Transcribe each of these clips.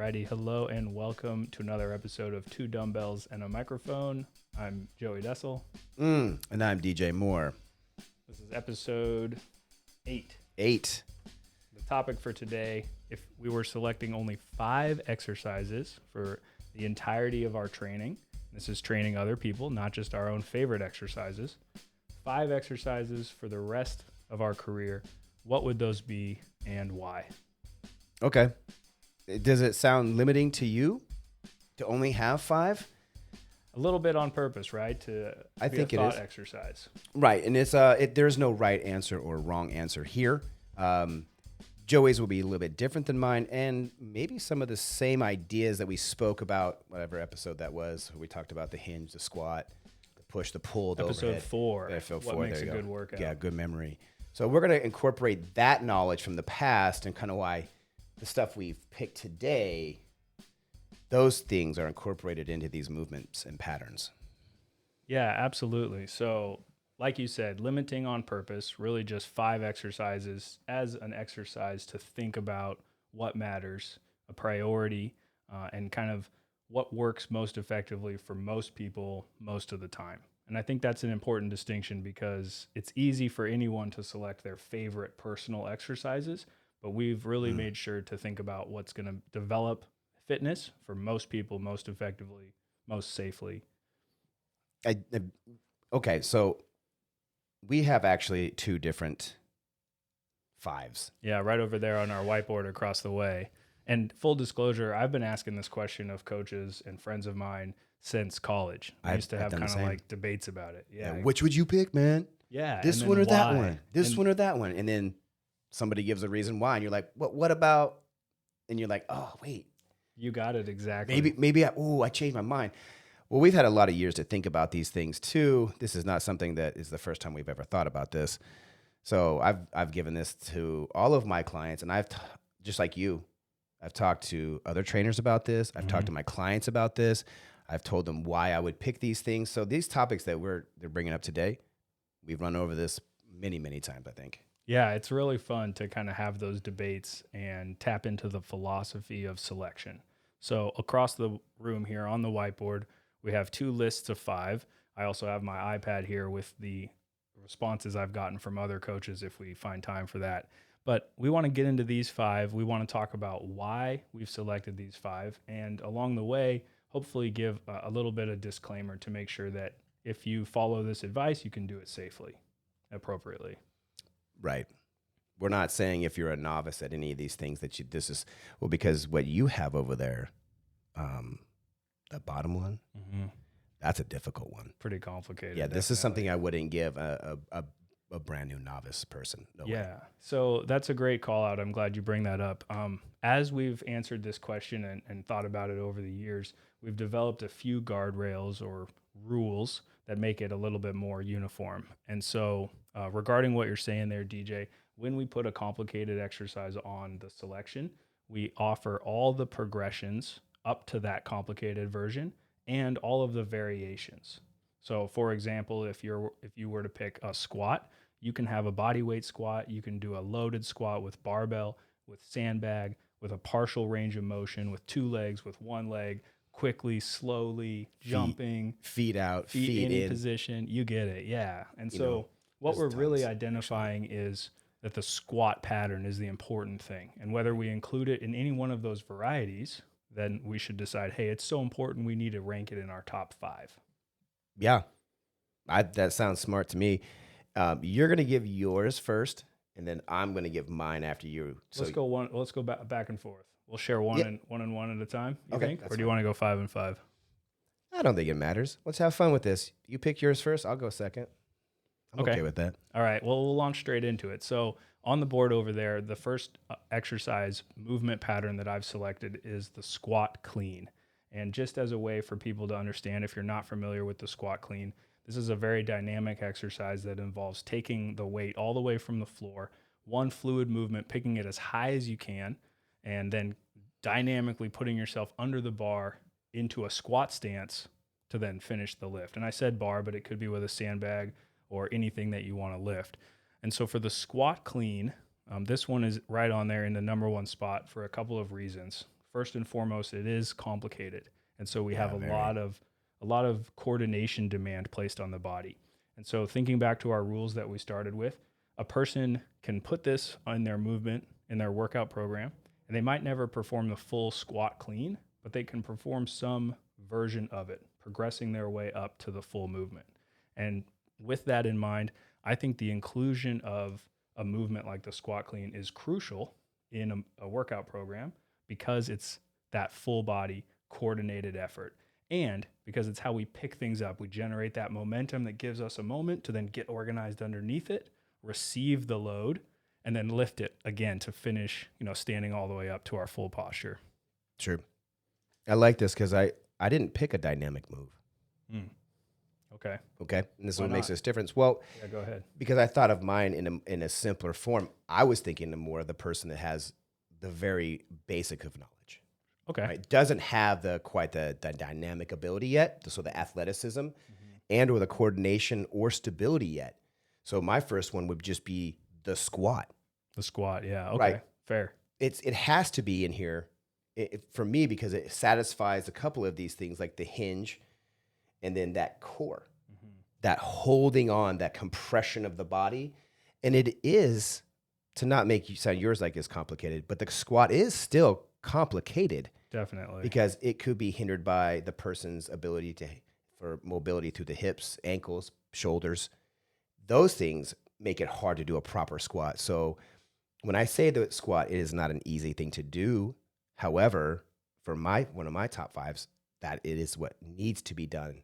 Alrighty, hello and welcome to another episode of Two Dumbbells and a Microphone. I'm Joey Dussel. And I'm DJ Moore. This is episode 8. 8. The topic for today, if we were selecting only 5 exercises for the entirety of our training, this is training other people, not just our own favorite exercises, 5 exercises for the rest of our career, what would those be and why? Okay. Does it sound limiting to you to only have 5? A little bit on purpose, right? I think it is exercise. Right, and it's there's no right answer or wrong answer here. Joey's will be a little bit different than mine, and maybe some of the same ideas that we spoke about, whatever episode that was. We talked about the hinge, the squat, the push, the pull, the Episode overhead. 4. Episode What 4. makes there a you good go. workout? Yeah, good memory. So we're going to incorporate that knowledge from the past and kind of why the stuff we've picked today, those things are incorporated into these movements and patterns. Yeah, absolutely. So like you said, limiting on purpose, really just 5 exercises as an exercise to think about what matters, a priority, and kind of what works most effectively for most people most of the time. And I think that's an important distinction because it's easy for anyone to select their favorite personal exercises, but we've really made sure to think about what's going to develop fitness for most people most effectively, most safely. Okay, so we have actually 2 different 5s. Yeah, right over there on our whiteboard across the way. And full disclosure, I've been asking this question of coaches and friends of mine since college. I used to have kind of like debates about it. Yeah. Which would you pick, man? Yeah. This one or that one? This one or that one? And then somebody gives a reason why, and you're like, what about? And you're like, oh, wait. You got it exactly. Maybe I changed my mind. Well, we've had a lot of years to think about these things too. This is not something that is the first time we've ever thought about this. So I've given this to all of my clients, and just like you, I've talked to other trainers about this. I've talked to my clients about this. I've told them why I would pick these things. So these topics that they're bringing up today, we've run over this many, many times, I think. Yeah, it's really fun to kind of have those debates and tap into the philosophy of selection. So across the room here on the whiteboard, we have 2 lists of 5. I also have my iPad here with the responses I've gotten from other coaches if we find time for that. But we want to get into these 5. We want to talk about why we've selected these 5. And along the way, hopefully give a little bit of disclaimer to make sure that if you follow this advice, you can do it safely, appropriately. Right. We're not saying if you're a novice at any of these things that because what you have over there, the bottom one, that's a difficult one. Pretty complicated. Yeah, this is something I wouldn't give a brand new novice person. No way. So that's a great call out. I'm glad you bring that up. As we've answered this question and thought about it over the years, we've developed a few guardrails or rules that make it a little bit more uniform. And so regarding what you're saying there, DJ, when we put a complicated exercise on the selection, we offer all the progressions up to that complicated version and all of the variations. So for example, if you were to pick a squat, you can have a body weight squat, you can do a loaded squat with barbell, with sandbag, with a partial range of motion, with 2 legs, with 1 leg, quickly, slowly, jumping. Feet out, feet in in. position. You get it, yeah. And so what we're really identifying is that the squat pattern is the important thing. And whether we include it in any one of those varieties, then we should decide, hey, it's so important we need to rank it in our top 5. Yeah, that sounds smart to me. You're going to give yours first, and then I'm going to give mine after you. So Let's go back and forth. We'll share one and one at a time. You think, or do you want to go 5 and 5? I don't think it matters. Let's have fun with this. You pick yours first. I'll go second. I'm okay with that. All right. Well, we'll launch straight into it. So on the board over there, the first exercise movement pattern that I've selected is the squat clean. And just as a way for people to understand, if you're not familiar with the squat clean, this is a very dynamic exercise that involves taking the weight all the way from the floor, one fluid movement, picking it as high as you can, and then dynamically putting yourself under the bar into a squat stance to then finish the lift. And I said bar, but it could be with a sandbag or anything that you want to lift. And so for the squat clean, this one is right on there in the number 1 spot for a couple of reasons. first and foremost, it is complicated. And so we have very. a lot of coordination demand placed on the body. And so thinking back to our rules that we started with, a person can put this on their movement in their workout program, and they might never perform the full squat clean, but they can perform some version of it, progressing their way up to the full movement. And with that in mind, I think the inclusion of a movement like the squat clean is crucial in a workout program because it's that full body coordinated effort. And because it's how we pick things up, we generate that momentum that gives us a moment to then get organized underneath it, receive the load, and then lift it again to finish, standing all the way up to our full posture. True. I like this because I didn't pick a dynamic move. Okay. Okay. And this is Why what makes not? this difference. Well, Yeah, go ahead. because I thought of mine in a simpler form. I was thinking of more of the person that has the very basic of knowledge. Okay. Right? Doesn't have quite the dynamic ability yet, so the athleticism and or the coordination or stability yet. So my first one would just be the squat. The squat. Yeah. Okay. Right. Fair. It has to be in here for me because it satisfies a couple of these things like the hinge and then that core, that holding on, that compression of the body. And it is, to not make you sound yours like it's complicated, but the squat is still complicated. Definitely. Because it could be hindered by the person's ability for mobility through the hips, ankles, shoulders. Those things make it hard to do a proper squat. So when I say the squat, it is not an easy thing to do. However, for one of my top fives, that it is what needs to be done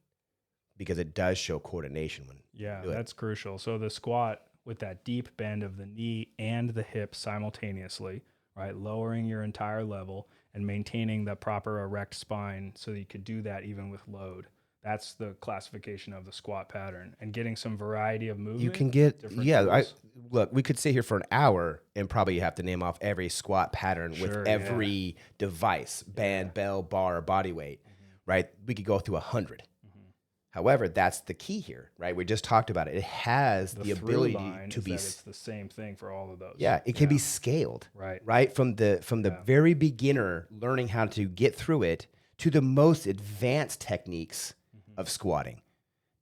because it does show coordination when Yeah, you do it. that's crucial. So the squat with that deep bend of the knee and the hip simultaneously, right? Lowering your entire level and maintaining the proper erect spine so that you could do that even with load. That's the classification of the squat pattern and getting some variety of movement. You can get, different yeah, tools. look, we could sit here for an hour and probably have to name off every squat pattern Sure, with every device, band, bell, bar, or body weight, right? We could go through 100. However, that's the key here, right? We just talked about it. It has the through ability line to is be, that it's the same thing for all of those. yeah, it can be scaled, Right. From the very beginner learning how to get through it to the most advanced techniques of squatting.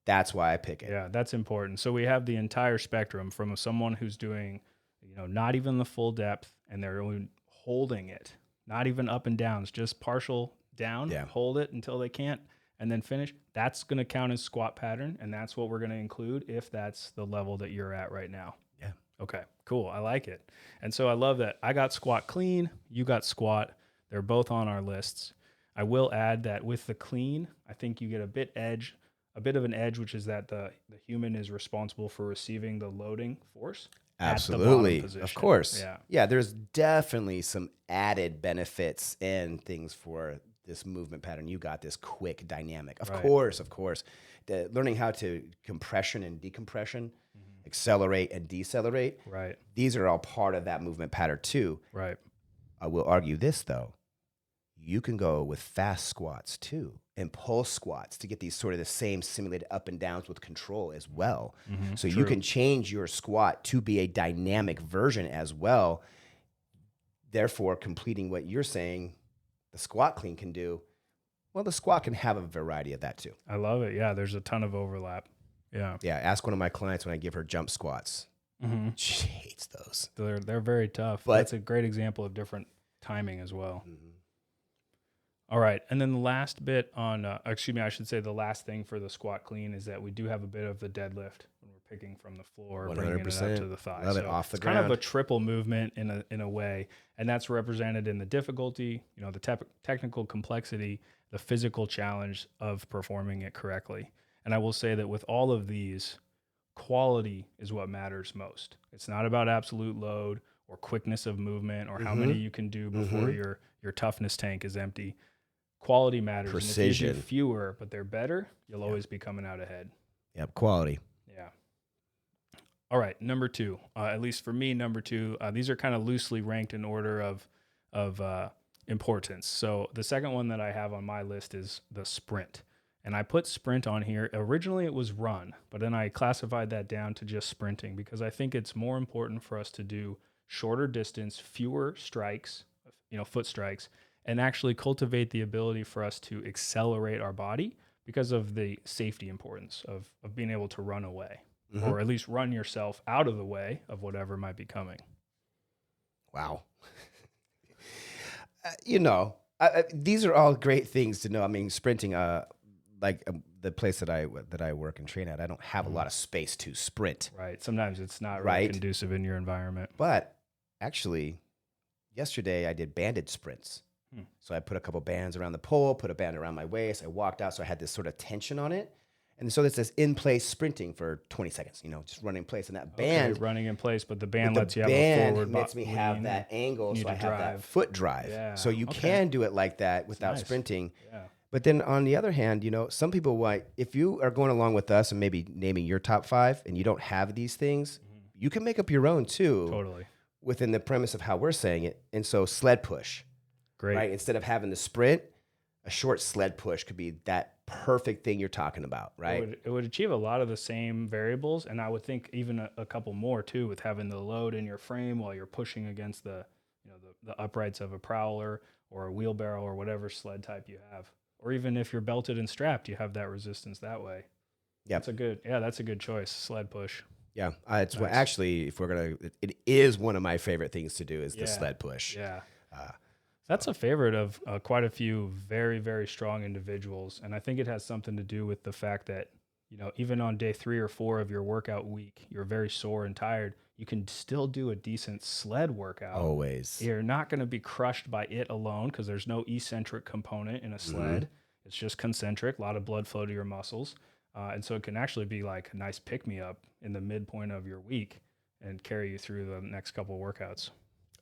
That's why I pick it. Yeah, that's important. So we have the entire spectrum from someone who's doing, not even the full depth and they're only holding it, not even up and downs, just partial down, hold it until they can't, and then finish. That's going to count as squat pattern, and that's what we're going to include if that's the level that you're at right now. Yeah. Okay, cool. I like it. And so I love that. I got squat clean, you got squat. They're both on our lists. I will add that with the clean, I think you get a bit of an edge, which is that the human is responsible for receiving the loading force. Absolutely. At the bottom Of course. Yeah. Yeah, there's definitely some added benefits and things for this movement pattern. You got this quick dynamic. Of course. Learning how to compression and decompression, accelerate and decelerate. Right. These are all part of that movement pattern too. Right. I will argue this though. You can go with fast squats too and pulse squats to get these sort of the same simulated up and downs with control as well. So you can change your squat to be a dynamic version as well. Therefore, completing what you're saying, the squat clean can do. Well, the squat can have a variety of that too. I love it. Yeah, there's a ton of overlap. Yeah. Yeah, ask one of my clients when I give her jump squats. She hates those. They're very tough. But that's a great example of different timing as well. All right. And then the last bit on, I should say the last thing for the squat clean is that we do have a bit of the deadlift when we're picking from the floor, bringing it up to the thigh. Love it, off the it's ground. kind of a triple movement in a way. And that's represented in the difficulty, the technical complexity, the physical challenge of performing it correctly. And I will say that with all of these, quality is what matters most. It's not about absolute load or quickness of movement or how many you can do before your toughness tank is empty. Quality matters. Precision. And if you do fewer, but they're better, you'll always be coming out ahead. Yep, quality. Yeah. All right, number two. At least for me, number two. These are kind of loosely ranked in order of importance. So the second one that I have on my list is the sprint. And I put sprint on here. Originally it was run, but then I classified that down to just sprinting because I think it's more important for us to do shorter distance, fewer strikes, foot strikes, and actually cultivate the ability for us to accelerate our body because of the safety importance of being able to run away, or at least run yourself out of the way of whatever might be coming. Wow. These are all great things to know. I mean, sprinting, the place that I work and train at, I don't have a lot of space to sprint. Right. Sometimes it's not really conducive in your environment. But actually, yesterday I did banded sprints. So I put a couple bands around the pole, put a band around my waist. I walked out, so I had this sort of tension on it. And so it's this in-place sprinting for 20 seconds, just running in place. And that band... running in place, but the band lets you have a forward... lets me have that angle, so I have that foot drive. Yeah. So you can do it like that without sprinting. Yeah. But then on the other hand, some people, if you are going along with us and maybe naming your top 5 and you don't have these things, you can make up your own too. Totally. Within the premise of how we're saying it. And so sled push. Great. Right? Instead of having the sprint, a short sled push could be that perfect thing you're talking about, right? It would achieve a lot of the same variables, and I would think even a couple more too, with having the load in your frame while you're pushing against the uprights of a prowler or a wheelbarrow or whatever sled type you have. Or even if you're belted and strapped, you have that resistance that way. Yeah. That's a good choice. Sled push. Yeah. It's nice. Actually, it is one of my favorite things to do is the sled push. Yeah. That's a favorite of quite a few very, very strong individuals. And I think it has something to do with the fact that, even on day 3 or 4 of your workout week, you're very sore and tired. You can still do a decent sled workout. Always. You're not going to be crushed by it alone because there's no eccentric component in a sled. It's just concentric, a lot of blood flow to your muscles. And so it can actually be like a nice pick-me-up in the midpoint of your week and carry you through the next couple of workouts.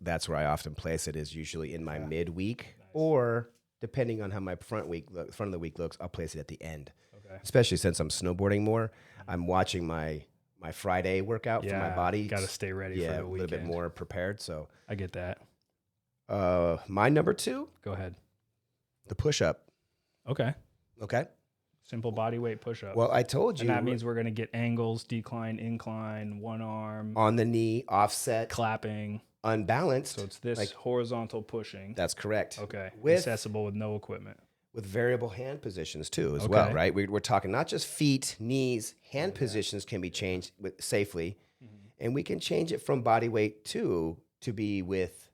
That's where I often place it, is usually in my midweek, or depending on how my front of the week looks, I'll place it at the end. Okay. Especially since I'm snowboarding more, I'm watching my Friday workout for my body. Got to stay ready for the weekend. A little bit more prepared. So I get that. My number 2. Go ahead. The push-up. Okay. Simple body weight push-up. Well, I told you. And that means we're going to get angles, decline, incline, one arm. On the knee, offset. Clapping. Unbalanced. So it's this horizontal pushing. That's correct. Okay. Accessible with no equipment. With variable hand positions too as well, right? We're talking not just feet, knees, hand positions can be changed safely. And we can change it from body weight to be with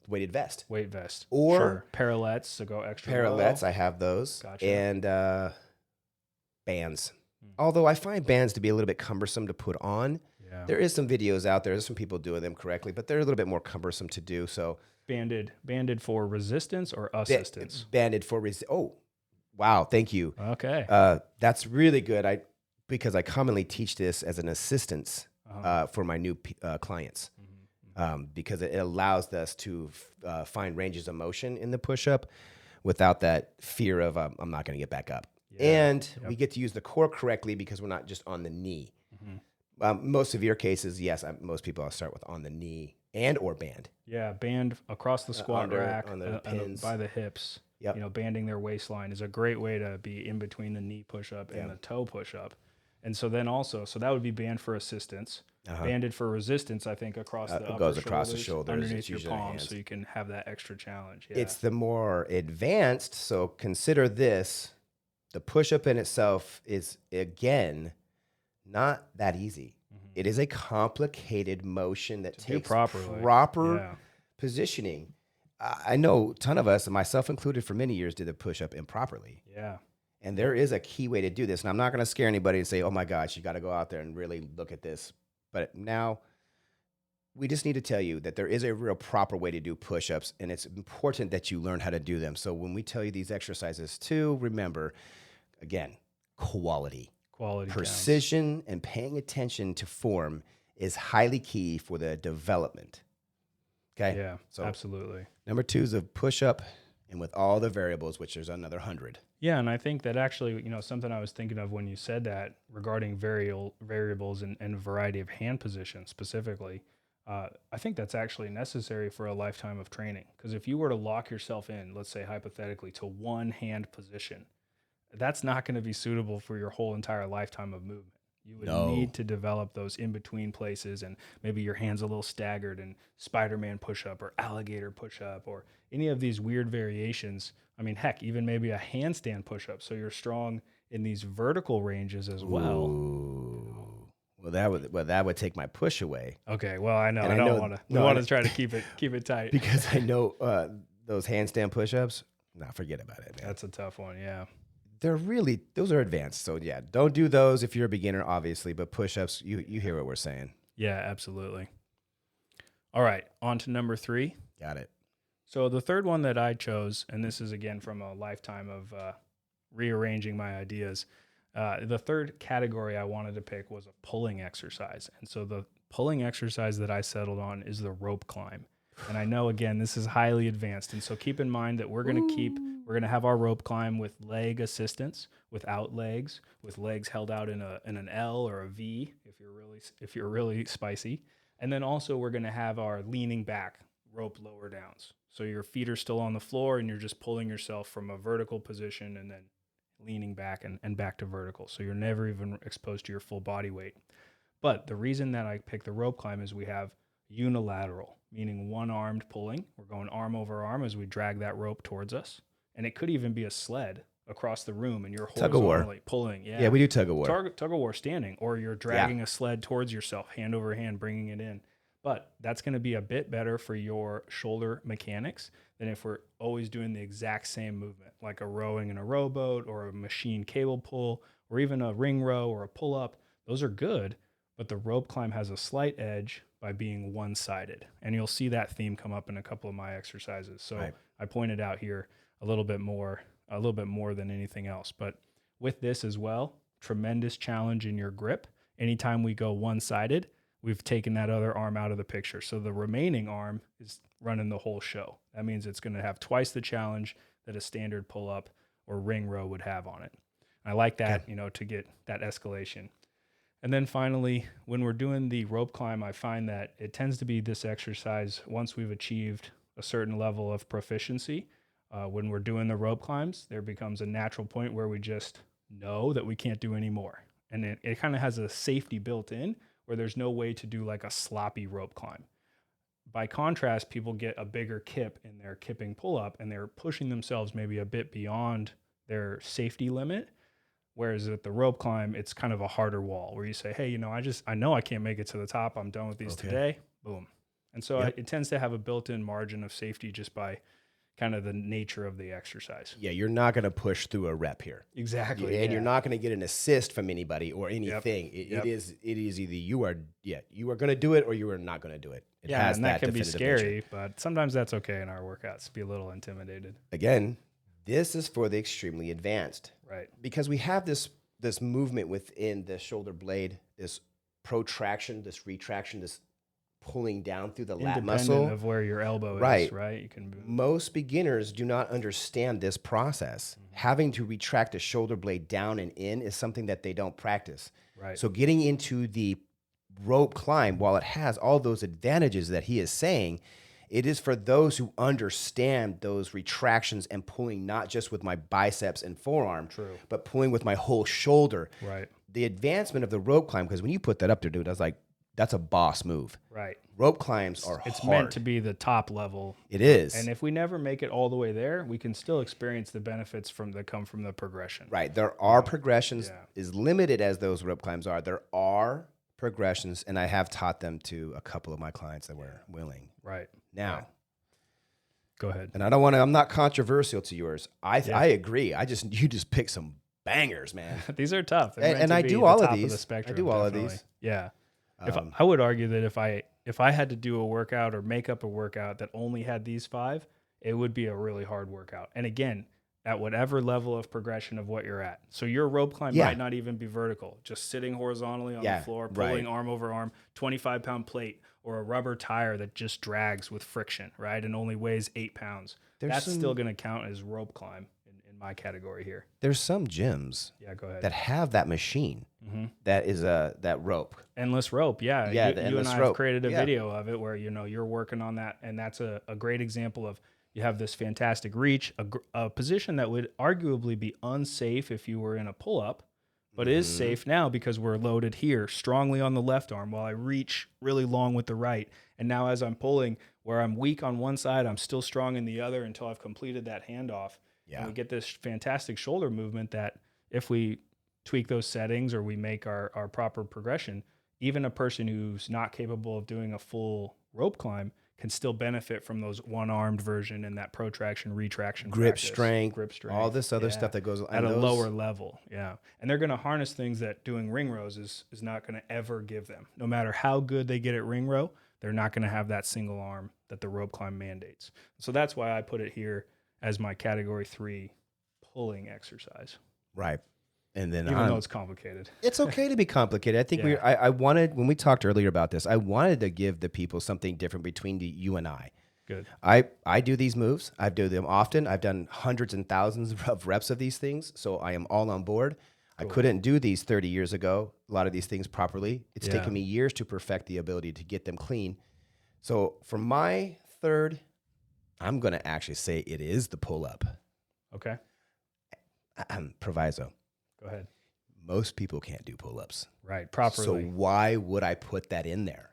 weighted vest. Weight vest. Or parallettes to go extra parallettes, low. I have those. Gotcha. And bands. Although I find bands to be a little bit cumbersome to put on. Yeah. There is some videos out there. There's some people doing them correctly, but they're a little bit more cumbersome to do. So banded for resistance or assistance? Banded for Oh, wow. Thank you. Okay. That's really good. Because I commonly teach this as an assistance for my new clients. Because it allows us to find ranges of motion in the push-up without that fear of I'm not going to get back up. Yeah. And we get to use the core correctly because we're not just on the knee. Most severe cases, yes, most people I'll start with on the knee and or band. Yeah, band across the squat rack, on the pins. By the hips. Yep. Banding their waistline is a great way to be in between the knee push-up and the toe push-up. And so then also, that would be band for assistance. Banded for resistance, I think, across the upper goes across the shoulders, underneath your palms, so you can have that extra challenge. Yeah. It's the more advanced, so consider this. The push-up in itself is, again, not that easy. It is a complicated motion that takes proper positioning. I know a ton of us, and myself included for many years, did the push-up improperly. Yeah. And there is a key way to do this. And I'm not going to scare anybody and say, oh my gosh, you got to go out there and really look at this. But now we just need to tell you that there is a real proper way to do push-ups, and it's important that you learn how to do them. So when we tell you these exercises too, remember, again, quality, precision, counts. And paying attention to form is highly key for the development. Okay? Yeah, so absolutely. Number 2 is a push-up, and with all the variables, which there's another 100. Yeah, and I think that actually, something I was thinking of when you said that regarding variables and variety of hand positions specifically, I think that's actually necessary for a lifetime of training. Because if you were to lock yourself in, let's say hypothetically, to one hand position, that's not going to be suitable for your whole entire lifetime of movement. You would No. need to develop those in between places, and maybe your hands a little staggered, and Spider-Man push-up or alligator push-up or any of these weird variations. I mean, heck, even maybe a handstand push-up. So you're strong in these vertical ranges as well. Ooh. Well, that would take my push away. Okay, well, I know And I I don't know- want to. We no, want I- to try to keep it tight. Because I know those handstand push-ups. Nah, forget about it, man. That's a tough one. Yeah. Those are advanced. So yeah, don't do those if you're a beginner, obviously. But push-ups, you hear what we're saying. Yeah, absolutely. All right, on to number 3. Got it. So the third one that I chose, and this is again from a lifetime of rearranging my ideas. The third category I wanted to pick was a pulling exercise. And so the pulling exercise that I settled on is the rope climb. And I know, again, this is highly advanced. And so keep in mind that we're going to have our rope climb with leg assistance, without legs, with legs held out in an L or a V if you're really spicy. And then also we're going to have our leaning back rope lower downs. So your feet are still on the floor and you're just pulling yourself from a vertical position and then leaning back and back to vertical. So you're never even exposed to your full body weight. But the reason that I picked the rope climb is we have unilateral, meaning one-armed pulling. We're going arm over arm as we drag that rope towards us. And it could even be a sled across the room and you're horizontally pulling. Yeah, we do tug of war. Tug of war standing, or you're dragging a sled towards yourself, hand over hand, bringing it in. But that's going to be a bit better for your shoulder mechanics than if we're always doing the exact same movement, like a rowing in a rowboat or a machine cable pull or even a ring row or a pull-up. Those are good, but the rope climb has a slight edge by being one-sided. And you'll see that theme come up in a couple of my exercises. So Right. I pointed out here a little bit more than anything else. But with this as well, tremendous challenge in your grip. Anytime we go one-sided, we've taken that other arm out of the picture. So the remaining arm is running the whole show. That means it's going to have twice the challenge that a standard pull-up or ring row would have on it. I like that, to get that escalation. And then finally, when we're doing the rope climb, I find that it tends to be this exercise once we've achieved a certain level of proficiency. When we're doing the rope climbs, there becomes a natural point where we just know that we can't do any more. And it kind of has a safety built in where there's no way to do like a sloppy rope climb. By contrast, people get a bigger kip in their kipping pull-up and they're pushing themselves maybe a bit beyond their safety limit. Whereas at the rope climb, it's kind of a harder wall where you say, hey, I know I can't make it to the top. I'm done with these today. Boom. And so it tends to have a built-in margin of safety just by kind of the nature of the exercise. Yeah, you're not going to push through a rep here. Exactly. And you're not going to get an assist from anybody or anything. Yep. It is either you are going to do it or you are not going to do it. It has and that can be definitive scary, nature. but sometimes that's okay in our workouts. Be a little intimidated. Again, this is for the extremely advanced. Right. Because we have this movement within the shoulder blade, this protraction, this retraction, this pulling down through the lat muscle. Independent of where your elbow is, right? You can move. Most beginners do not understand this process. Having to retract the shoulder blade down and in is something that they don't practice. Right. So getting into the rope climb, while it has all those advantages that he is saying, it is for those who understand those retractions and pulling not just with my biceps and forearm, but pulling with my whole shoulder. Right. The advancement of the rope climb, because when you put that up there, dude, I was like, that's a boss move. Right. Rope climbs are It's hard. meant to be the top level. It is. And if we never make it all the way there, we can still experience the benefits that come from the progression. Right. There are progressions, Yeah. as limited as those rope climbs are. There are progressions, and I have taught them to a couple of my clients that were willing. Right. Now, go ahead. and I'm not controversial to yours. I agree. You just pick some bangers, man. These are tough. And I do all of these. I do all of these. Yeah. I would argue that if I had to do a workout or make up a workout that only had these 5, it would be a really hard workout. And again, at whatever level of progression of what you're at. So your rope climb might not even be vertical, just sitting horizontally on the floor, pulling arm over arm, 25-pound plate, or a rubber tire that just drags with friction, right? And only weighs 8 pounds. That's still going to count as rope climb in my category here. There's some gyms go ahead. that have that machine that is that rope. Endless rope, yeah. Yeah, you the and endless I have rope. created a video of it where you're working on that, and that's a great example of you have this fantastic reach, a position that would arguably be unsafe if you were in a pull-up, but is safe now because we're loaded here strongly on the left arm while I reach really long with the right. And now as I'm pulling, where I'm weak on one side, I'm still strong in the other until I've completed that handoff. Yeah. And we get this fantastic shoulder movement that if we tweak those settings or we make our proper progression, even a person who's not capable of doing a full rope climb can still benefit from those one-armed version and that protraction, retraction, grip practice, strength, grip strength, all this other stuff that goes at a lower level. Yeah. And they're going to harness things that doing ring rows is not going to ever give them. No matter how good they get at ring row, they're not going to have that single arm that the rope climb mandates. So that's why I put it here as my category 3 pulling exercise. Right. And then even though it's complicated. It's okay to be complicated. I think Yeah. I wanted, when we talked earlier about this, I wanted to give the people something different between you and I. Good. I do these moves. I do them often. I've done hundreds and thousands of reps of these things. So I am all on board. Cool. I couldn't do these 30 years ago, a lot of these things properly. It's taken me years to perfect the ability to get them clean. So for my third, I'm going to actually say it is the pull-up. Okay. Proviso. Go ahead. Most people can't do pull-ups. Right, properly. So why would I put that in there?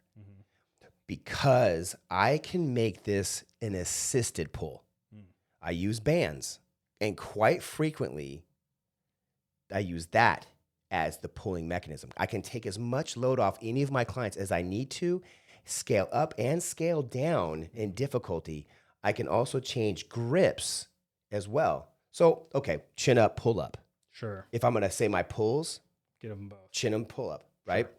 Because I can make this an assisted pull. I use bands, and quite frequently, I use that as the pulling mechanism. I can take as much load off any of my clients as I need to, scale up and scale down in difficulty. I can also change grips as well. So, okay, chin up, pull up. Sure. If I'm going to say my pulls, get them both. Chin and pull up, right? Sure.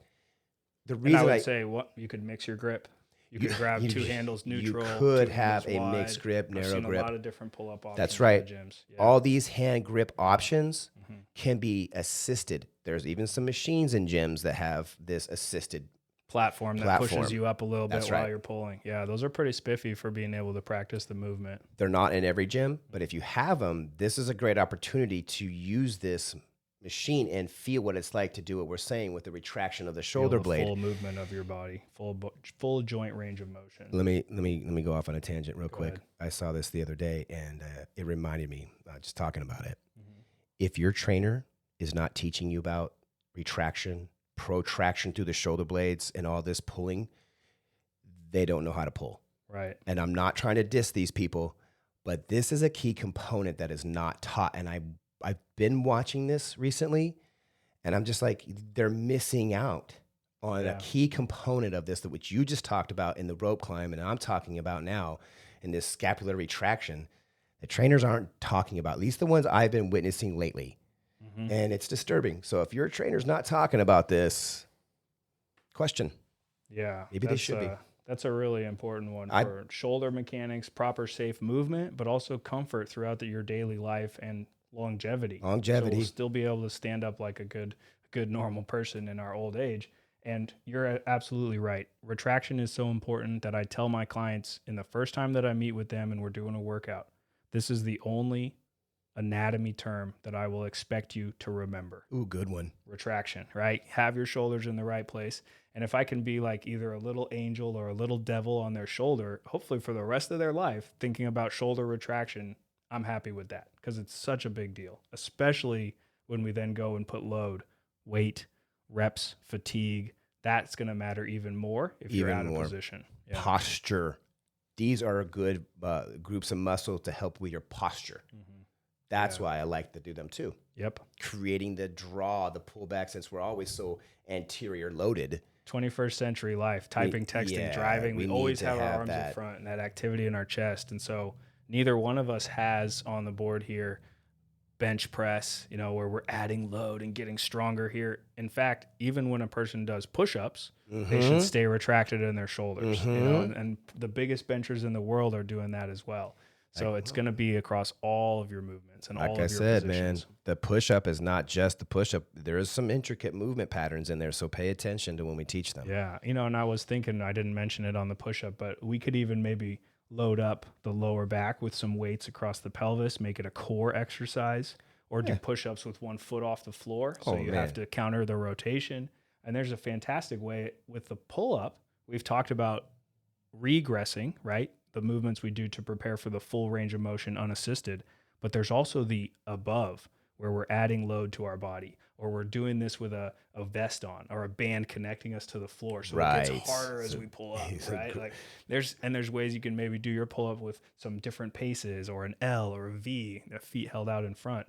The reason and I would say you could mix your grip. You could grab two handles neutral. You could have a mixed grip, narrow I've seen grip. A lot of different pull-up options. That's right. In the gyms. Yeah. All these hand grip options can be assisted. There's even some machines in gyms that have this assisted platform that pushes you up a little bit while you're pulling. Yeah, those are pretty spiffy for being able to practice the movement. They're not in every gym, but if you have them, this is a great opportunity to use this machine and feel what it's like to do what we're saying with the retraction of the shoulder blade. Full movement of your body, full joint range of motion. Let me go off on a tangent real quick. I saw this the other day, and it reminded me just talking about it. If your trainer is not teaching you about retraction, protraction through the shoulder blades, and all this pulling, they don't know how to pull. Right. And I'm not trying to diss these people, but this is a key component that is not taught. And I've been watching this recently, and I'm just like, they're missing out on a key component of this, that which you just talked about in the rope climb, and I'm talking about now in this scapular retraction. The trainers aren't talking about, at least the ones I've been witnessing lately. And it's disturbing. So if your trainer's not talking about this, question. Yeah. Maybe they should be. That's a really important one for shoulder mechanics, proper safe movement, but also comfort throughout your daily life and longevity. So we'll still be able to stand up like a good normal person in our old age. And you're absolutely right. Retraction is so important that I tell my clients in the first time that I meet with them and we're doing a workout, this is the only anatomy term that I will expect you to remember. Ooh, good one. Retraction, right? Have your shoulders in the right place. And if I can be like either a little angel or a little devil on their shoulder, hopefully for the rest of their life, thinking about shoulder retraction, I'm happy with that because it's such a big deal, especially when we then go and put load, weight, reps, fatigue. That's going to matter even more if you're out of position. Yeah. Posture. These are good groups of muscle to help with your posture. That's why I like to do them too. Yep. Creating the draw, the pullback, since we're always so anterior loaded. 21st century life, typing, texting, driving. We always have our arms in front and that activity in our chest. And so neither one of us has on the board here bench press, where we're adding load and getting stronger here. In fact, even when a person does push-ups, they should stay retracted in their shoulders. And the biggest benchers in the world are doing that as well. So it's going to be across all of your movements and all of your positions. Like I said, man, the push-up is not just the push-up. There is some intricate movement patterns in there, so pay attention to when we teach them. Yeah, and I was thinking, I didn't mention it on the push-up, but we could even maybe load up the lower back with some weights across the pelvis, make it a core exercise, or do push-ups with one foot off the floor. So you have to counter the rotation. And there's a fantastic way with the pull-up. We've talked about regressing, right? The movements we do to prepare for the full range of motion unassisted, but there's also the above where we're adding load to our body. or we're doing this with a vest on or a band connecting us to the floor. So it Right. gets harder as we pull up, right? Like there's ways you can maybe do your pull up with some different paces or an L or a V, the feet held out in front.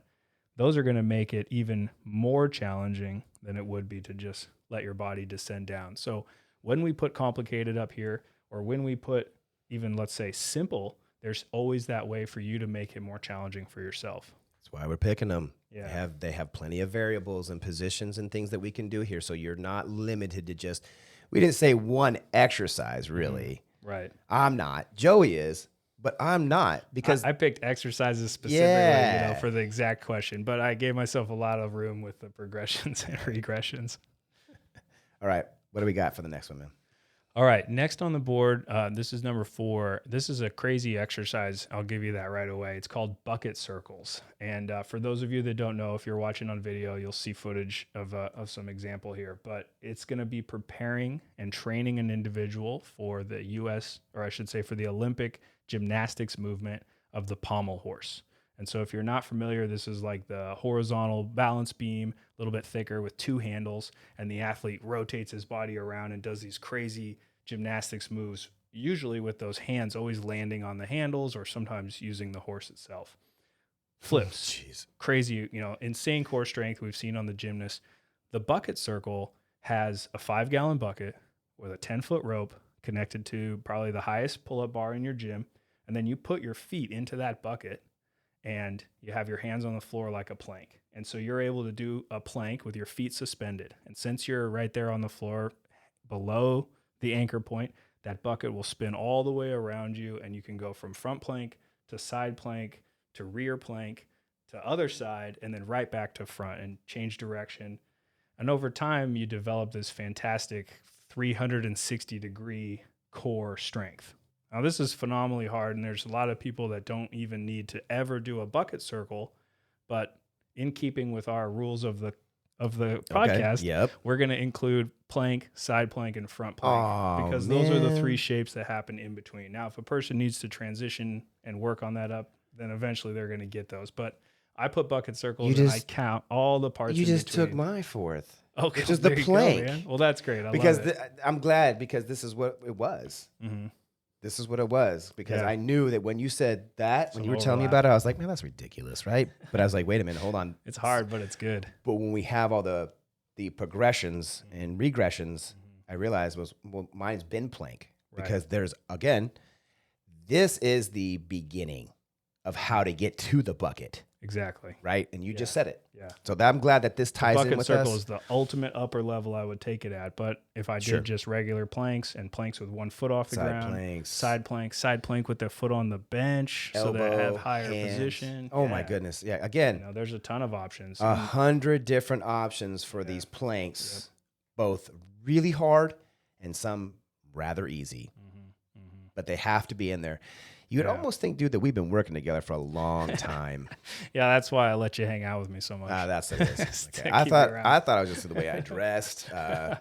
Those are going to make it even more challenging than it would be to just let your body descend down. So when we put complicated up here, or when we put even, let's say, simple, there's always that way for you to make it more challenging for yourself. That's why we're picking them. Yeah. They have plenty of variables and positions and things that we can do here. So you're not limited to just, we didn't say one exercise really. Right. I'm not. Joey is, but I'm not, because I picked exercises specifically, for the exact question, but I gave myself a lot of room with the progressions and regressions. All right. What do we got for the next one, man? All right. Next on the board, this is number 4. This is a crazy exercise. I'll give you that right away. It's called bucket circles. And for those of you that don't know, if you're watching on video, you'll see footage of some example here. But it's going to be preparing and training an individual for the U.S., or I should say for the Olympic gymnastics movement of the pommel horse. And so if you're not familiar, this is like the horizontal balance beam, a little bit thicker with 2 handles, and the athlete rotates his body around and does these crazy gymnastics moves, usually with those hands always landing on the handles or sometimes using the horse itself. Flips. Jeez. Crazy, insane core strength we've seen on the gymnast. The bucket circle has a 5-gallon bucket with a 10-foot rope connected to probably the highest pull-up bar in your gym. And then you put your feet into that bucket and you have your hands on the floor like a plank. And so you're able to do a plank with your feet suspended. And since you're right there on the floor below the anchor point, that bucket will spin all the way around you, and you can go from front plank to side plank to rear plank to other side, and then right back to front and change direction. And over time, you develop this fantastic 360-degree core strength. Now, this is phenomenally hard, and there's a lot of people that don't even need to ever do a bucket circle, but in keeping with our rules of the podcast, we're going to include plank, side plank, and front plank, because those are the 3 shapes that happen in between. Now, if a person needs to transition and work on that up, then eventually they're going to get those. But I put bucket circles and I count all the parts in between. You just took my 4th. Okay, which is the plank. Go, well, that's great. I'm glad, because this is what it was. Mm-hmm. This is what it was, because I knew that when you said that, when you were telling me about it, I was like, man, that's ridiculous, right? But I was like, wait a minute, hold on. It's hard, but it's good. But when we have all the progressions and regressions, I realized mine's been plank, because there's, again, this is the beginning of how to get to the bucket. Exactly. Right? And you just said it. Yeah. So I'm glad that this ties in with us. Bucket circle is the ultimate upper level I would take it at. But if I did just regular planks and planks with 1 foot off the ground, side plank with their foot on the bench, elbow, so they have higher position. Oh my goodness. Yeah. Again, there's a ton of options. 100 different options for these planks, both really hard and some rather easy. But they have to be in there. You'd almost think, dude, that we've been working together for a long time. Yeah, that's why I let you hang out with me so much. That's what it is. Okay. I thought I was just the way I dressed. I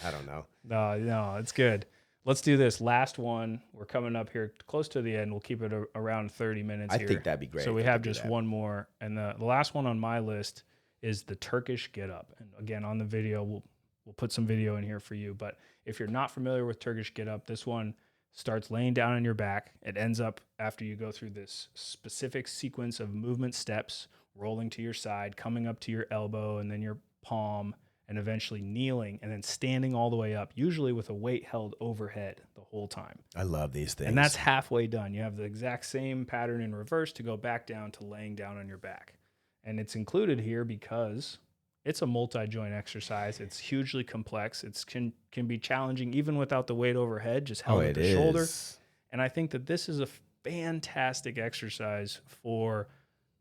don't know. No, it's good. Let's do this last one. We're coming up here close to the end. We'll keep it around 30 minutes here. I think that'd be great. So we have just one more. And the last one on my list is the Turkish get up. And again, on the video, we'll put some video in here for you. But if you're not familiar with Turkish get up, this one starts laying down on your back. It ends up after you go through this specific sequence of movement steps, rolling to your side, coming up to your elbow and then your palm, and eventually kneeling and then standing all the way up, usually with a weight held overhead the whole time. I love these things. And that's halfway done. You have the exact same pattern in reverse to go back down to laying down on your back. And it's included here because it's a multi-joint exercise. It's hugely complex. It can be challenging even without the weight overhead, just held at the shoulder. And I think that this is a fantastic exercise for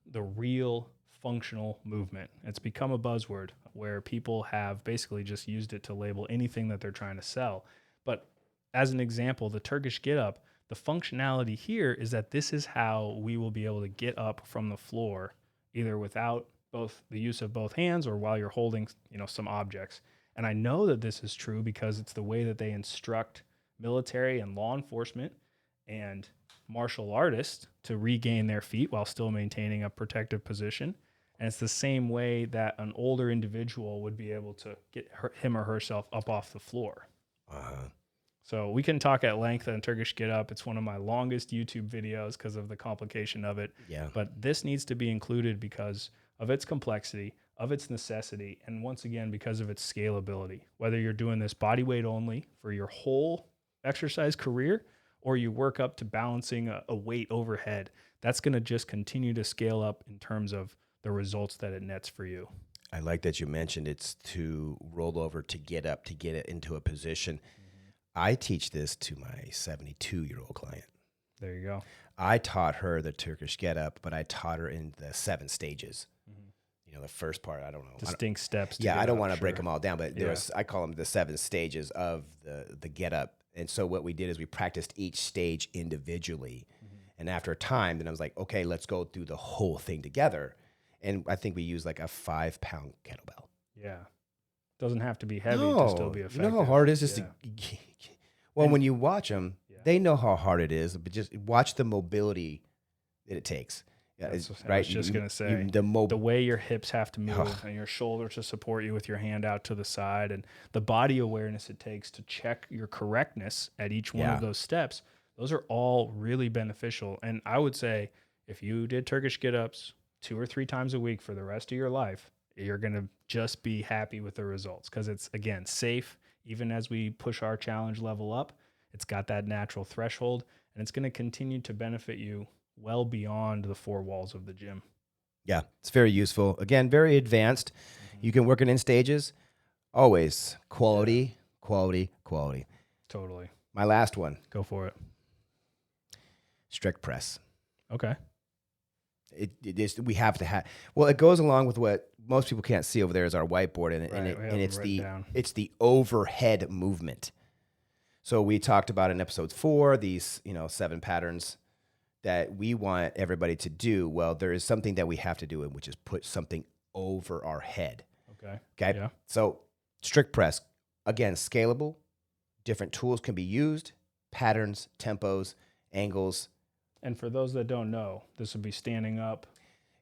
the real functional movement. It's become a buzzword where people have basically just used it to label anything that they're trying to sell. But as an example, the Turkish get up, the functionality here is that this is how we will be able to get up from the floor, either without both the use of both hands or while you're holding, some objects. And I know that this is true because it's the way that they instruct military and law enforcement and martial artists to regain their feet while still maintaining a protective position. And it's the same way that an older individual would be able to get him or herself up off the floor. So we can talk at length on Turkish Get Up. It's one of my longest YouTube videos because of the complication of it. Yeah. But this needs to be included because of its complexity, of its necessity, and once again, because of its scalability. Whether you're doing this body weight only for your whole exercise career, or you work up to balancing a weight overhead, that's going to just continue to scale up in terms of the results that it nets for you. I like that you mentioned it's to roll over, to get up, to get it into a position. I teach this to my 72-year-old client. There you go. I taught her the Turkish Get Up, but I taught her in the 7 stages. You know, the first part, I don't know. Distinct steps. I don't want to break them all down, but I call them the 7 stages of the Get Up. And so what we did is we practiced each stage individually. And after a time, then I was like, okay, let's go through the whole thing together. And I think we used like a 5-pound kettlebell. Yeah. Doesn't have to be heavy to still be effective. You know how hard it is when you watch them, they know how hard it is, but just watch the mobility that it takes. I was just going to say, the way your hips have to move and your shoulder to support you with your hand out to the side, and the body awareness it takes to check your correctness at each one of those steps, those are all really beneficial. And I would say if you did Turkish Get-Ups 2 or 3 times a week for the rest of your life, you're going to just be happy with the results because it's, again, safe. Even as we push our challenge level up, it's got that natural threshold, and it's going to continue to benefit you well beyond the 4 walls of the gym. Yeah, it's very useful. Again, very advanced. You can work it in stages. Always quality, quality, quality. Totally. My last one. Go for it. Strict press. Okay. It is, we have to have, well, it goes along with what most people can't see over there is our whiteboard, and it's the overhead movement. So we talked about in episode 4, these, 7 patterns that we want everybody to do. Well, there is something that we have to do, which is put something over our head. Okay. Yeah. So strict press, again, scalable, different tools can be used, patterns, tempos, angles. And for those that don't know, this would be standing up,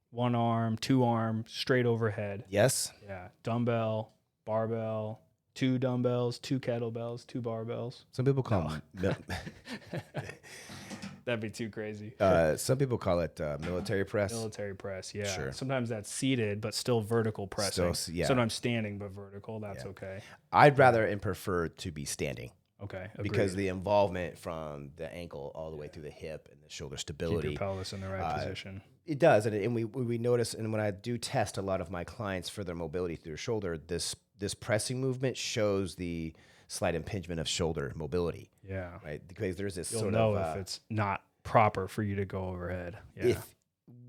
1 arm, 2 arm, straight overhead. Yes. Yeah. Dumbbell, barbell, 2 dumbbells, 2 kettlebells, 2 barbells. Some people call them. That'd be too crazy. Some people call it military press. Military press, yeah. Sure. Sometimes that's seated, but still vertical pressing. Sometimes standing, but vertical. That's okay. I'd rather and prefer to be standing. Okay. Agreed. Because the involvement from the ankle all the way through the hip and the shoulder stability. Keep your pelvis in the right position. It does. And we notice, and when I do test a lot of my clients for their mobility through their shoulder, this pressing movement shows the slight impingement of shoulder mobility. Yeah. Right. Because there's this You'll sort know of if it's not proper for you to go overhead. Yeah.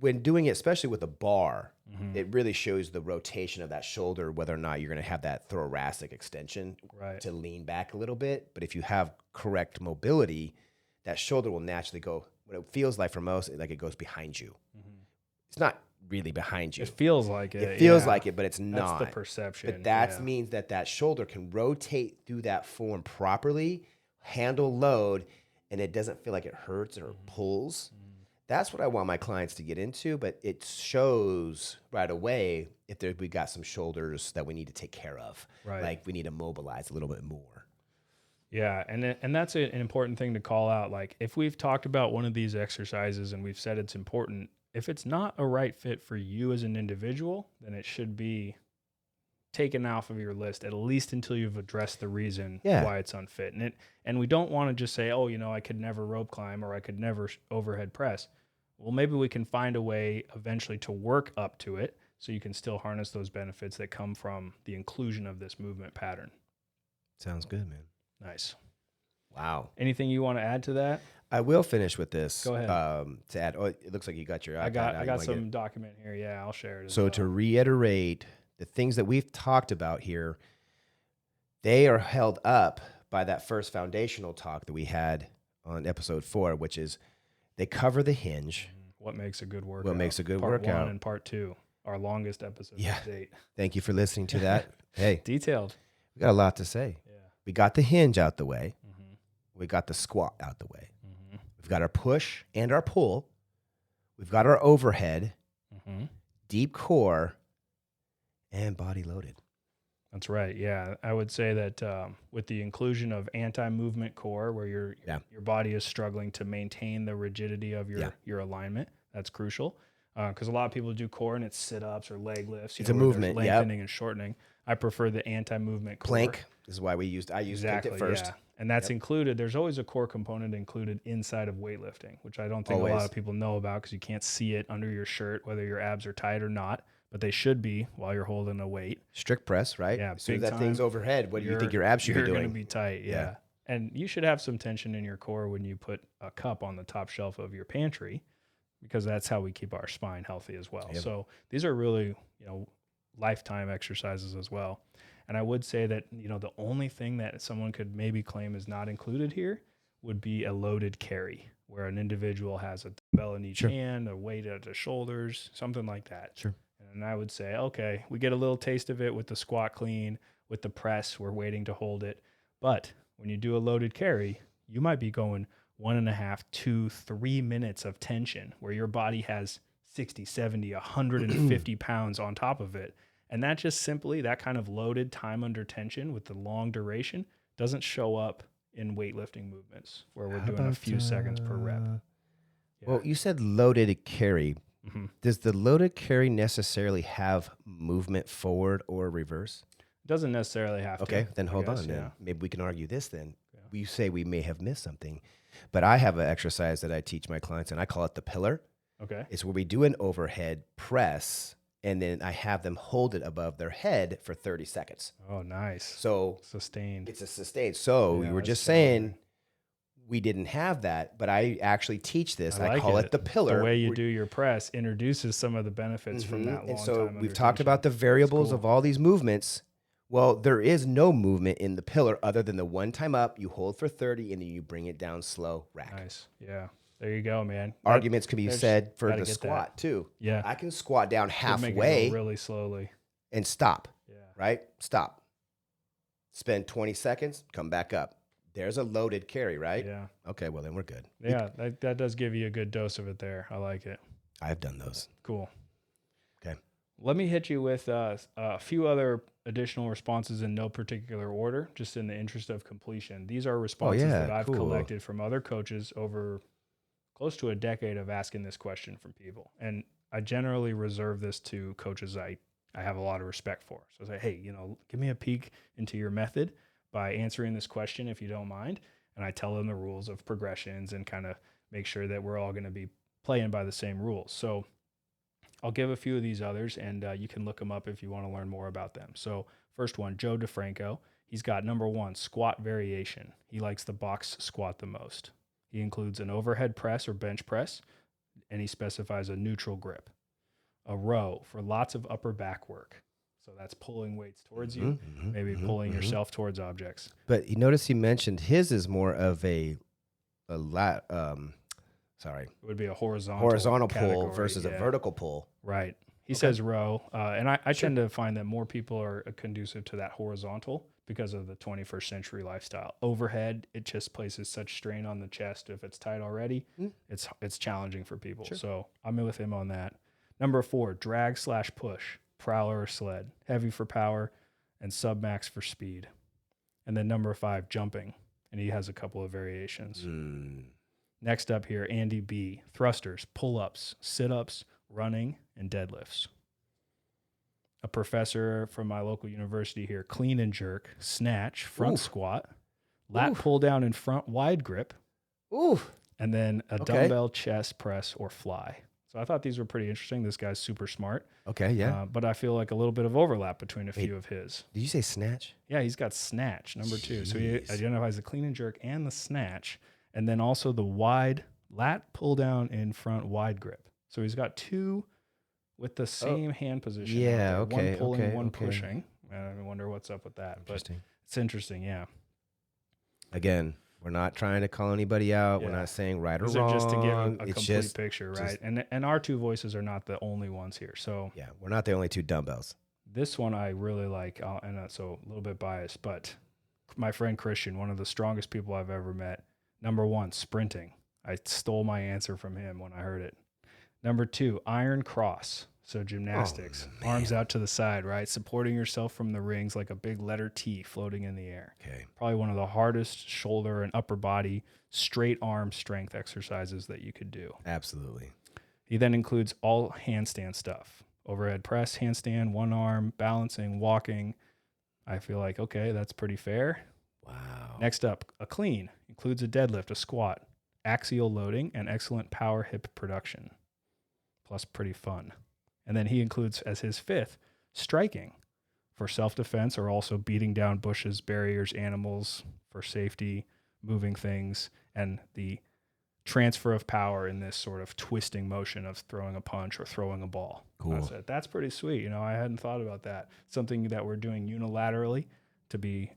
When doing it, especially with a bar, it really shows the rotation of that shoulder, whether or not you're going to have that thoracic extension to lean back a little bit. But if you have correct mobility, that shoulder will naturally go, what it feels like for most, like it goes behind you. It's not really behind you. It feels like it. It feels like it, but it's not. That's the perception. But that means that shoulder can rotate through that form properly, handle load, and it doesn't feel like it hurts or pulls. That's what I want my clients to get into, but it shows right away if we got some shoulders that we need to take care of. Right. Like we need to mobilize a little bit more. Yeah, and that's an important thing to call out. Like if we've talked about one of these exercises and we've said it's important, if it's not a right fit for you as an individual, then it should be taken off of your list, at least until you've addressed the reason why it's unfit. And we don't want to just say, oh, I could never rope climb or I could never overhead press. Well, maybe we can find a way eventually to work up to it so you can still harness those benefits that come from the inclusion of this movement pattern. Sounds good, man. Nice. Wow. Anything you want to add to that? I will finish with this. Go ahead. To add, it looks like you got your iPad. I got some document here. Yeah, I'll share it. So to reiterate, the things that we've talked about here, they are held up by that first foundational talk that we had on episode 4, which is they cover the hinge. What makes a good workout? What makes a good part workout? 1 and part 2, our longest episode to date. Thank you for listening to that. Hey, detailed. We got a lot to say. Yeah. We got the hinge out the way. We got the squat out the way. We've got our push and our pull. We've got our overhead. deep core, and body loaded. That's right. Yeah, I would say that with the inclusion of anti-movement core, where your body is struggling to maintain the rigidity of your alignment, that's crucial. Because a lot of people do core and it's sit-ups or leg lifts. It's a movement, lengthening and shortening. I prefer the anti-movement core. Plank is why I used plank at first. Yeah. And that's included. There's always a core component included inside of weightlifting, which I don't think a lot of people know about because you can't see it under your shirt, whether your abs are tight or not. But they should be while you're holding a weight. Strict press, right? Yeah, as soon as that thing's overhead, what do you think your abs should be doing? You're going to be tight, yeah. And you should have some tension in your core when you put a cup on the top shelf of your pantry, because that's how we keep our spine healthy as well. Yep. So these are really, lifetime exercises as well. And I would say that, the only thing that someone could maybe claim is not included here would be a loaded carry, where an individual has a dumbbell in each hand, a weight at the shoulders, something like that. Sure. And I would say, okay, we get a little taste of it with the squat clean, with the press, we're waiting to hold it. But when you do a loaded carry, you might be going 1.5 to 3 minutes of tension where your body has 60, 70, 150 pounds on top of it. And that just simply, that kind of loaded time under tension with the long duration doesn't show up in weightlifting movements where we're doing a few seconds per rep. Yeah. Well, you said loaded carry. Mm-hmm. Does the loaded carry necessarily have movement forward or reverse? It doesn't necessarily have to. Okay, then hold on. Then maybe we can argue this then. Yeah. You say we may have missed something, but I have an exercise that I teach my clients, and I call it the pillar. Okay. It's where we do an overhead press, and then I have them hold it above their head for 30 seconds. Oh, nice. So sustained. It's a sustained. So you were just saying we didn't have that, but I actually teach this. I call it the pillar. The way you do your press introduces some of the benefits from that long and so time. We've talked about the variables of all these movements. Well, there is no movement in the pillar other than the one time up, you hold for 30, and then you bring it down slow, rack. Nice. Yeah. There you go, man. Arguments can be said for the squat too. Yeah. I can squat down halfway make it go really slowly and stop. Yeah. Right? Stop. Spend 20 seconds, come back up. There's a loaded carry, right? Yeah. Okay, well then we're good. Yeah, that does give you a good dose of it there. I like it. I've done those. Cool. Okay. Let me hit you with a few other additional responses in no particular order, just in the interest of completion. These are responses that I've collected from other coaches over close to a decade of asking this question from people. And I generally reserve this to coaches I have a lot of respect for. So I say, hey, give me a peek into your method by answering this question if you don't mind. And I tell them the rules of progressions and kind of make sure that we're all going to be playing by the same rules. So I'll give a few of these others, and you can look them up if you want to learn more about them. So first one, Joe DeFranco. He's got number 1, squat variation. He likes the box squat the most. He includes an overhead press or bench press, and he specifies a neutral grip. A row for lots of upper back work. So that's pulling weights towards you, maybe pulling yourself towards objects. But you notice he mentioned his is more of it would be a horizontal pull versus a vertical pull. Right. He says row, and I tend to find that more people are conducive to that horizontal because of the 21st century lifestyle. Overhead, it just places such strain on the chest. If it's tight already, it's challenging for people. Sure. So I'm with him on that. Number 4, drag/push, prowler or sled, heavy for power and submax for speed. And then number 5, jumping, and he has a couple of variations. Next up here, Andy B, thrusters, pull-ups, sit-ups, running, and deadlifts. A professor from my local university here, clean and jerk, snatch, front squat, lat pull down in front wide grip, and then a dumbbell chest press or fly. So I thought these were pretty interesting. This guy's super smart. Okay, yeah. But I feel like a little bit of overlap between a few of his. Did you say snatch? Yeah, he's got snatch, number 2. So he identifies the clean and jerk and the snatch, and then also the wide lat pull down in front wide grip. So he's got 2 with the same hand position. Yeah, okay. One pulling, one pushing. I wonder what's up with that. But it's interesting, yeah. Again, we're not trying to call anybody out. Yeah. We're not saying right or wrong. These are just to give a complete picture, right? And our 2 voices are not the only ones here. So yeah, we're not the only 2 dumbbells. This one I really like, so a little bit biased, but my friend Christian, one of the strongest people I've ever met. Number 1, sprinting. I stole my answer from him when I heard it. Number 2, iron cross. So gymnastics, man. arms out to the side, right? Supporting yourself from the rings like a big letter T floating in the air. Okay. Probably one of the hardest shoulder and upper body straight arm strength exercises that you could do. Absolutely. He then includes all handstand stuff. Overhead press, handstand, one arm, balancing, walking. I feel like, okay, that's pretty fair. Wow. Next up, a clean. Includes a deadlift, a squat, axial loading, and excellent power hip production. Plus pretty fun. And then he includes as his fifth, striking for self-defense or also beating down bushes, barriers, animals for safety, moving things, and the transfer of power in this sort of twisting motion of throwing a punch or throwing a ball. Cool. That's pretty sweet. You know, I hadn't thought about that. Something that we're doing unilaterally to be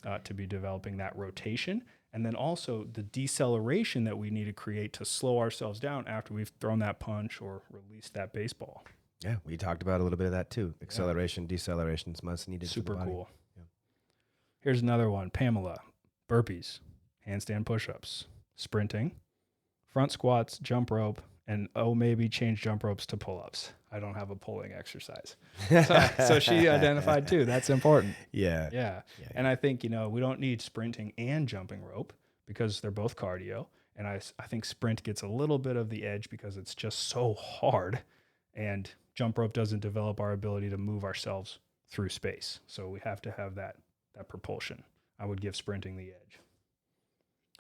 developing that rotation. And then also the deceleration that we need to create to slow ourselves down after we've thrown that punch or released that baseball. Yeah, we talked about a little bit of that too. Acceleration, deceleration is much needed. Super for the body. cool. Yeah. Here's another one. Pamela, burpees, handstand push-ups, sprinting, front squats, jump rope, and maybe change jump ropes to pull-ups. I don't have a pulling exercise. So she identified too. That's important. Yeah. And I think, you know, we don't need sprinting and jumping rope because they're both cardio. And I think sprint gets a little bit of the edge because it's just so hard. And jump rope doesn't develop our ability to move ourselves through space. So we have to have that propulsion. I would give sprinting the edge.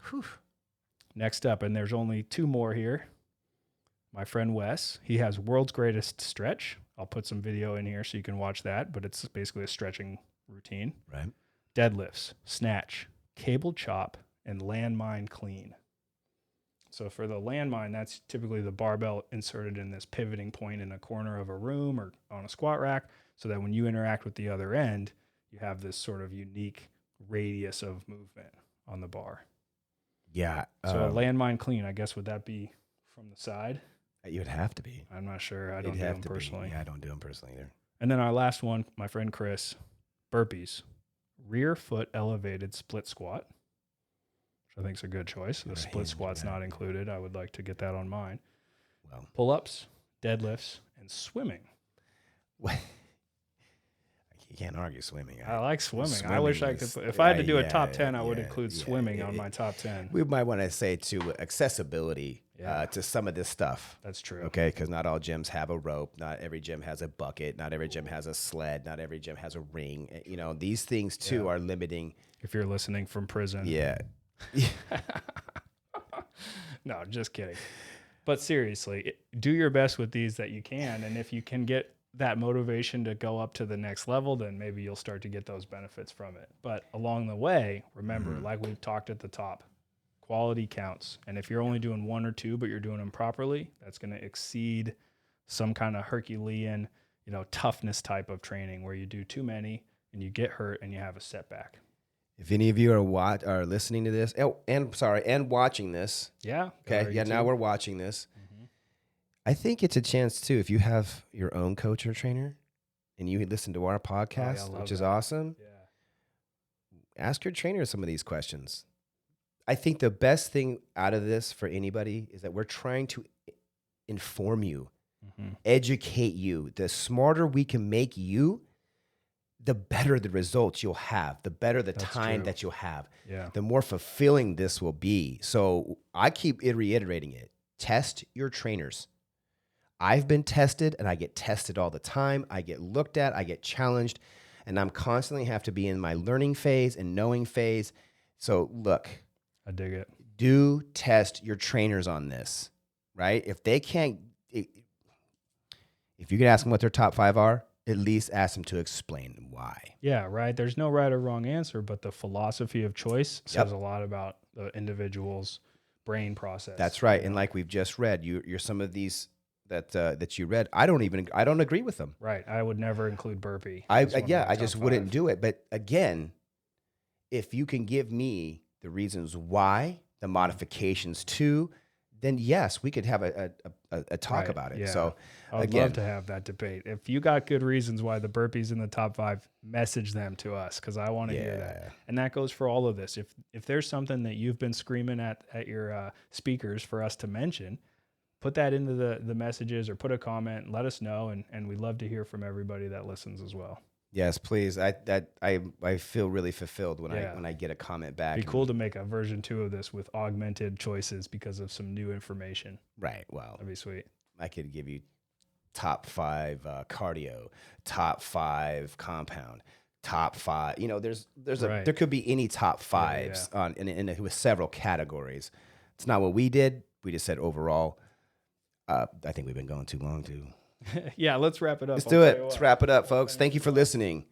Whew. Next up, and there's only two more here. My friend Wes, he has world's greatest stretch. I'll put some video in here so you can watch that, but it's basically a stretching routine. Right. Deadlifts, snatch, cable chop, and landmine clean. So for the landmine, that's typically the barbell inserted in this pivoting point in a corner of a room or on a squat rack so that when you interact with the other end, you have this sort of unique radius of movement on the bar. Yeah. So a landmine clean, I guess, would that be from the side? You'd have to be. I'm not sure. I don't do them personally. Yeah, I don't do them personally either. And then our last one, my friend Chris, burpees, rear foot elevated split squat, which I think is a good choice. The split squat's not included. I would like to get that on mine. Well, pull-ups, deadlifts, and swimming. You can't argue swimming. I like swimming. I wish I could. If I had to do a top 10, I would include swimming on my top 10. We might want to say to accessibility to some of this stuff. That's true. Okay, because not all gyms have a rope. Not every gym has a bucket. Not every gym has a sled. Not every gym has a ring. You know, these things too are limiting. If you're listening from prison. Yeah. No, just kidding. But seriously, do your best with these that you can. And if you can get that motivation to go up to the next level, then maybe you'll start to get those benefits from it. But along the way, remember, like we've talked at the top, quality counts. And if you're only doing one or two, but you're doing them properly, that's going to exceed some kind of Herculean, toughness type of training where you do too many and you get hurt and you have a setback. If any of you are listening to this, and watching this, now we're watching this. I think it's a chance too. If you have your own coach or trainer, and you listen to our podcast, which is awesome, ask your trainer some of these questions. I think the best thing out of this for anybody is that we're trying to inform you, educate you. The smarter we can make you, the better the results you'll have, the better the time that you'll have, the more fulfilling this will be. So I keep reiterating it. Test your trainers. I've been tested, and I get tested all the time. I get looked at, I get challenged, and I'm constantly have to be in my learning phase and knowing phase. So look. I dig it. Do test your trainers on this, right? If they can't, if you can ask them what their top 5 are, at least ask them to explain why. Yeah, right. There's no right or wrong answer, but the philosophy of choice says a lot about the individual's brain process. That's right. And like we've just read, you're some of these that you read, I don't agree with them. Right. I would never include burpee. I just wouldn't do it. But again, if you can give me the reasons why, the modifications to, then yes, we could have a talk about it. Yeah. So I'd love to have that debate. If you got good reasons why the burpee's in the top 5, message them to us because I want to hear that. And that goes for all of this. If there's something that you've been screaming at your speakers for us to mention, put that into the messages or put a comment and let us know. And we'd love to hear from everybody that listens as well. Yes, please. I feel really fulfilled when I get a comment back. It'd be cool to make a version 2 of this with augmented choices because of some new information. Right. Well, that'd be sweet. I could give you top 5 cardio, top 5 compound, top 5. You know, there could be any top 5s on in with several categories. It's not what we did. We just said overall. I think we've been going too long too. Yeah, let's wrap it up. Let's do it. Let's wrap it up, folks. Thank you for listening.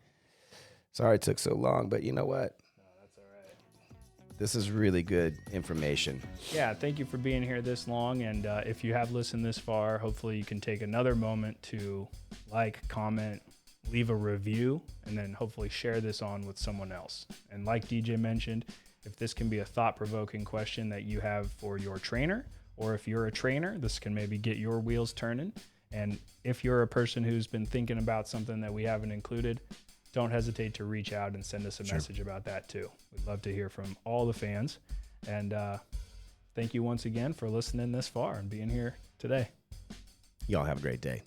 Sorry it took so long, but you know what? No, that's all right. This is really good information. Yeah, thank you for being here this long. And if you have listened this far, hopefully you can take another moment to like, comment, leave a review, and then hopefully share this on with someone else. And like DJ mentioned, if this can be a thought-provoking question that you have for your trainer, or if you're a trainer, this can maybe get your wheels turning. And if you're a person who's been thinking about something that we haven't included, don't hesitate to reach out and send us a message about that too. We'd love to hear from all the fans. And thank you once again for listening this far and being here today. Y'all have a great day.